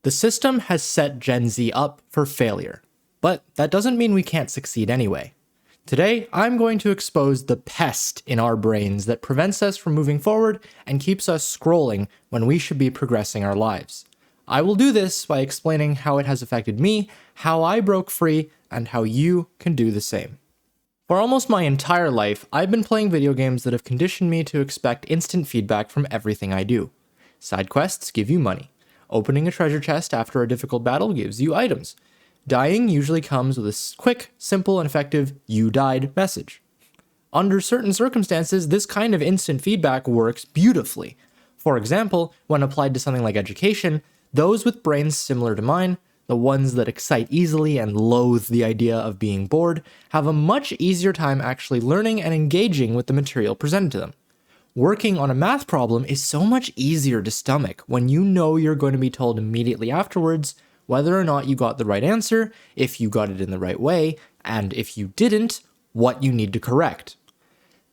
The system has set Gen Z up for failure, but that doesn't mean we can't succeed anyway. Today, I'm going to expose the pest in our brains that prevents us from moving forward and keeps us scrolling when we should be progressing our lives. I will do this by explaining how it has affected me, how I broke free, and how you can do the same. For almost my entire life, I've been playing video games that have conditioned me to expect instant feedback from everything I do. Side quests give you money. Opening a treasure chest after a difficult battle gives you items. Dying usually comes with a quick, simple, and effective "you died" message. Under certain circumstances, this kind of instant feedback works beautifully. For example, when applied to something like education, those with brains similar to mine, the ones that excite easily and loathe the idea of being bored, have a much easier time actually learning and engaging with the material presented to them. Working on a math problem is so much easier to stomach when you know you're going to be told immediately afterwards whether or not you got the right answer, if you got it in the right way, and if you didn't, what you need to correct.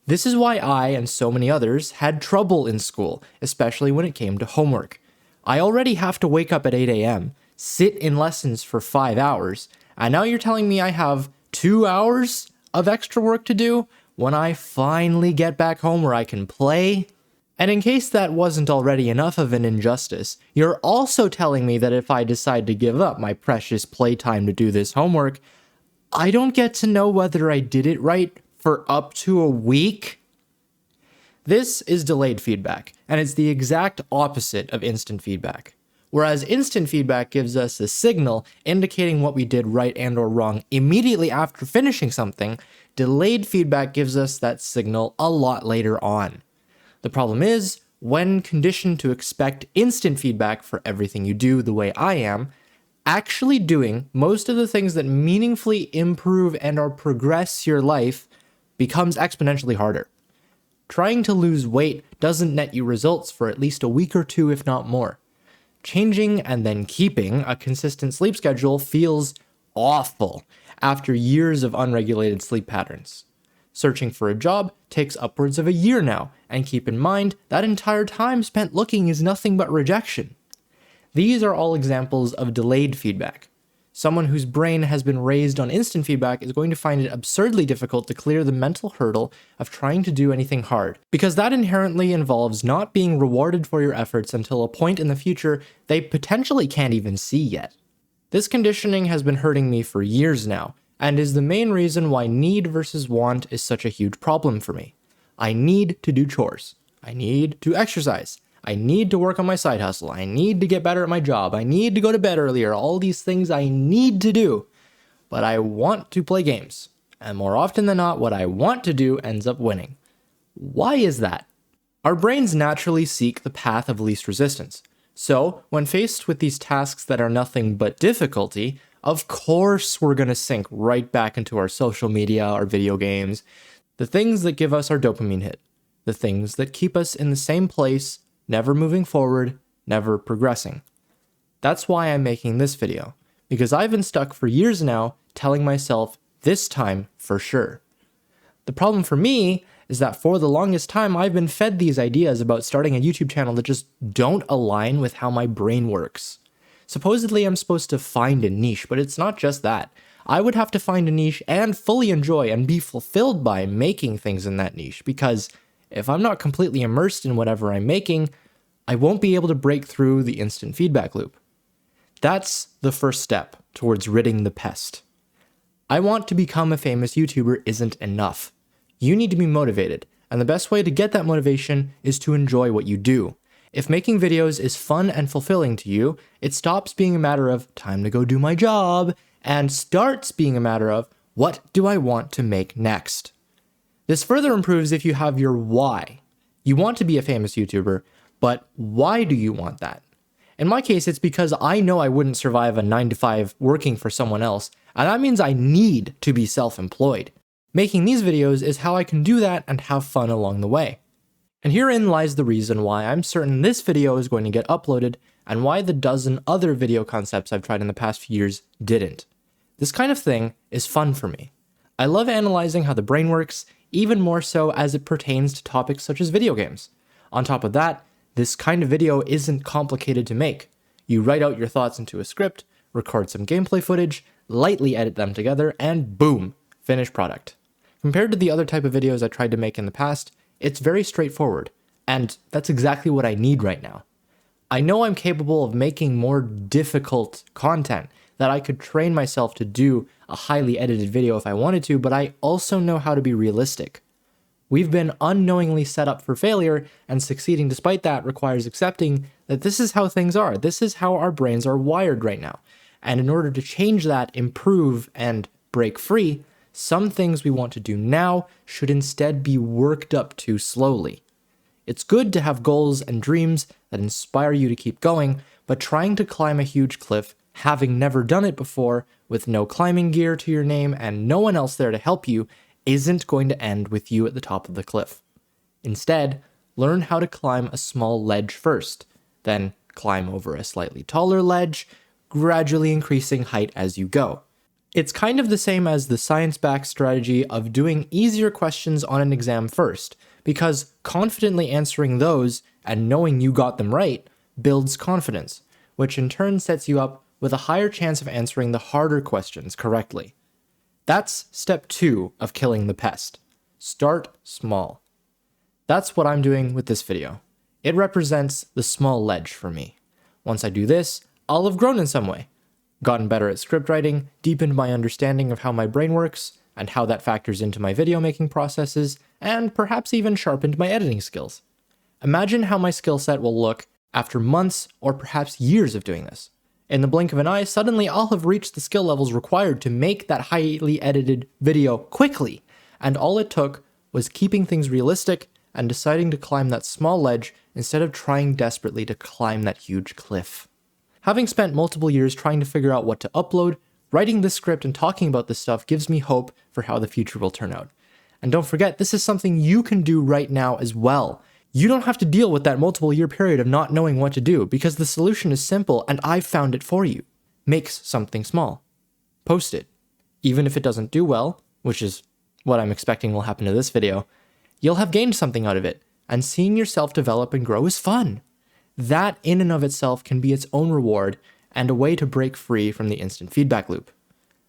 This is why I and so many others had trouble in school, especially when it came to homework. I already have to wake up at 8 a.m., sit in lessons for 5 hours, and now you're telling me I have 2 hours of extra work to do when I finally get back home where I can play? And in case that wasn't already enough of an injustice, you're also telling me that if I decide to give up my precious playtime to do this homework, I don't get to know whether I did it right for up to a week? This is delayed feedback, and it's the exact opposite of instant feedback. Whereas instant feedback gives us a signal indicating what we did right and or wrong immediately after finishing something, delayed feedback gives us that signal a lot later on. The problem is, when conditioned to expect instant feedback for everything you do the way I am, actually doing most of the things that meaningfully improve and or progress your life becomes exponentially harder. Trying to lose weight doesn't net you results for at least a week or two, if not more. Changing and then keeping a consistent sleep schedule feels awful after years of unregulated sleep patterns. Searching for a job takes upwards of a year now, and keep in mind that entire time spent looking is nothing but rejection. These are all examples of delayed feedback. Someone whose brain has been raised on instant feedback is going to find it absurdly difficult to clear the mental hurdle of trying to do anything hard, because that inherently involves not being rewarded for your efforts until a point in the future they potentially can't even see yet. This conditioning has been hurting me for years now, and is the main reason why need versus want is such a huge problem for me. I need to do chores. I need to exercise. I need to work on my side hustle. I need to get better at my job. I need to go to bed earlier. All these things I need to do. But I want to play games. And more often than not, what I want to do ends up winning. Why is that? Our brains naturally seek the path of least resistance. So, when faced with these tasks that are nothing but difficulty, of course we're going to sink right back into our social media, our video games, the things that give us our dopamine hit, the things that keep us in the same place, never moving forward, never progressing. That's why I'm making this video, because I've been stuck for years now telling myself this time for sure. The problem for me is that for the longest time I've been fed these ideas about starting a YouTube channel that just don't align with how my brain works. Supposedly I'm supposed to find a niche, but it's not just that. I would have to find a niche and fully enjoy and be fulfilled by making things in that niche, because if I'm not completely immersed in whatever I'm making, I won't be able to break through the instant feedback loop. That's the first step towards ridding the pest. I want to become a famous YouTuber isn't enough. You need to be motivated, and the best way to get that motivation is to enjoy what you do. If making videos is fun and fulfilling to you, it stops being a matter of time to go do my job and starts being a matter of what do I want to make next. This further improves if you have your why. You want to be a famous YouTuber, but why do you want that? In my case, it's because I know I wouldn't survive a 9-to-5 working for someone else, and that means I need to be self-employed. Making these videos is how I can do that and have fun along the way. And herein lies the reason why I'm certain this video is going to get uploaded and why the dozen other video concepts I've tried in the past few years didn't. This kind of thing is fun for me. I love analyzing how the brain works, even more so as it pertains to topics such as video games. On top of that, this kind of video isn't complicated to make. You write out your thoughts into a script, record some gameplay footage, lightly edit them together, and boom, finished product. Compared to the other type of videos I tried to make in the past, it's very straightforward, and that's exactly what I need right now. I know I'm capable of making more difficult content, that I could train myself to do a highly edited video if I wanted to, but I also know how to be realistic. We've been unknowingly set up for failure, and succeeding despite that requires accepting that this is how things are. This is how our brains are wired right now. And in order to change that, improve, and break free, some things we want to do now should instead be worked up to slowly. It's good to have goals and dreams that inspire you to keep going, but trying to climb a huge cliff, having never done it before, with no climbing gear to your name and no one else there to help you, isn't going to end with you at the top of the cliff. Instead, learn how to climb a small ledge first, then climb over a slightly taller ledge, gradually increasing height as you go. It's kind of the same as the science-backed strategy of doing easier questions on an exam first, because confidently answering those and knowing you got them right builds confidence, which in turn sets you up with a higher chance of answering the harder questions correctly. That's step 2 of killing the pest. Start small. That's what I'm doing with this video. It represents the small ledge for me. Once I do this, I'll have grown in some way, gotten better at script writing, deepened my understanding of how my brain works, and how that factors into my video making processes, and perhaps even sharpened my editing skills. Imagine how my skill set will look after months or perhaps years of doing this. In the blink of an eye, suddenly I'll have reached the skill levels required to make that highly edited video quickly, and all it took was keeping things realistic and deciding to climb that small ledge instead of trying desperately to climb that huge cliff. Having spent multiple years trying to figure out what to upload, writing this script and talking about this stuff gives me hope for how the future will turn out. And don't forget, this is something you can do right now as well. You don't have to deal with that multiple year period of not knowing what to do, because the solution is simple and I've found it for you. Make something small. Post it. Even if it doesn't do well, which is what I'm expecting will happen to this video, you'll have gained something out of it, and seeing yourself develop and grow is fun. That in and of itself can be its own reward and a way to break free from the instant feedback loop.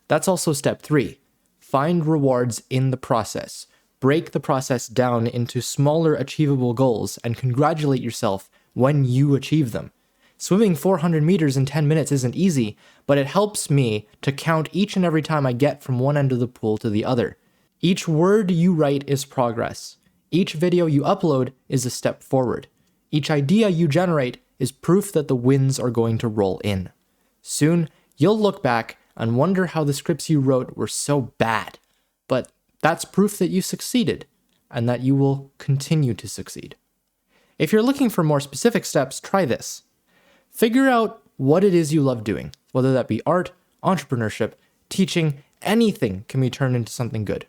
That's also step 3. Find rewards in the process. Break the process down into smaller achievable goals and congratulate yourself when you achieve them. Swimming 400 meters in 10 minutes isn't easy, but it helps me to count each and every time I get from one end of the pool to the other. Each word you write is progress. Each video you upload is a step forward. Each idea you generate is proof that the winds are going to roll in. Soon, you'll look back and wonder how the scripts you wrote were so bad. But that's proof that you succeeded, and that you will continue to succeed. If you're looking for more specific steps, try this. Figure out what it is you love doing, whether that be art, entrepreneurship, teaching, anything can be turned into something good.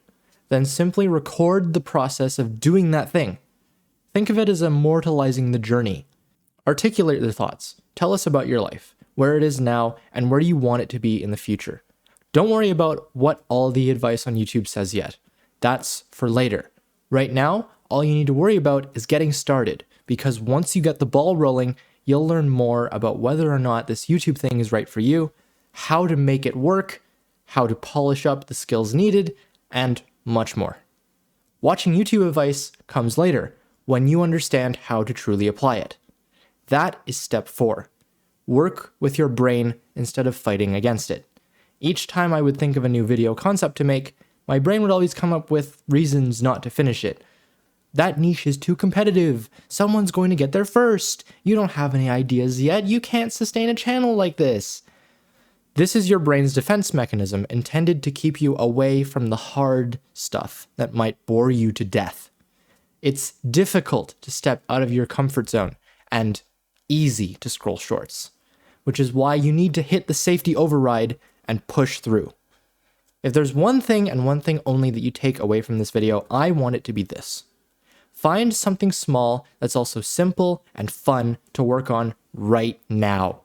Then simply record the process of doing that thing. Think of it as immortalizing the journey. Articulate your thoughts. Tell us about your life, where it is now, and where you want it to be in the future. Don't worry about what all the advice on YouTube says yet. That's for later. Right now, all you need to worry about is getting started, because once you get the ball rolling, you'll learn more about whether or not this YouTube thing is right for you, how to make it work, how to polish up the skills needed, and much more. Watching YouTube advice comes later, when you understand how to truly apply it. That is step 4. Work with your brain instead of fighting against it. Each time I would think of a new video concept to make, my brain would always come up with reasons not to finish it. That niche is too competitive. Someone's going to get there first. You don't have any ideas yet. You can't sustain a channel like this. This is your brain's defense mechanism intended to keep you away from the hard stuff that might bore you to death. It's difficult to step out of your comfort zone and easy to scroll shorts, which is why you need to hit the safety override and push through. If there's one thing and one thing only that you take away from this video, I want it to be this. Find something small that's also simple and fun to work on right now.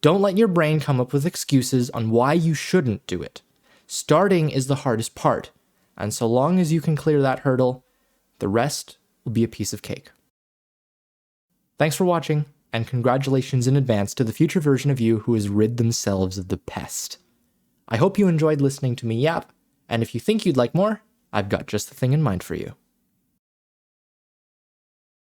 Don't let your brain come up with excuses on why you shouldn't do it. Starting is the hardest part, and so long as you can clear that hurdle, the rest will be a piece of cake. Thanks for watching. and congratulations in advance to the future version of you who has rid themselves of the pest. I hope you enjoyed listening to me yap, and if you think you'd like more, I've got just the thing in mind for you.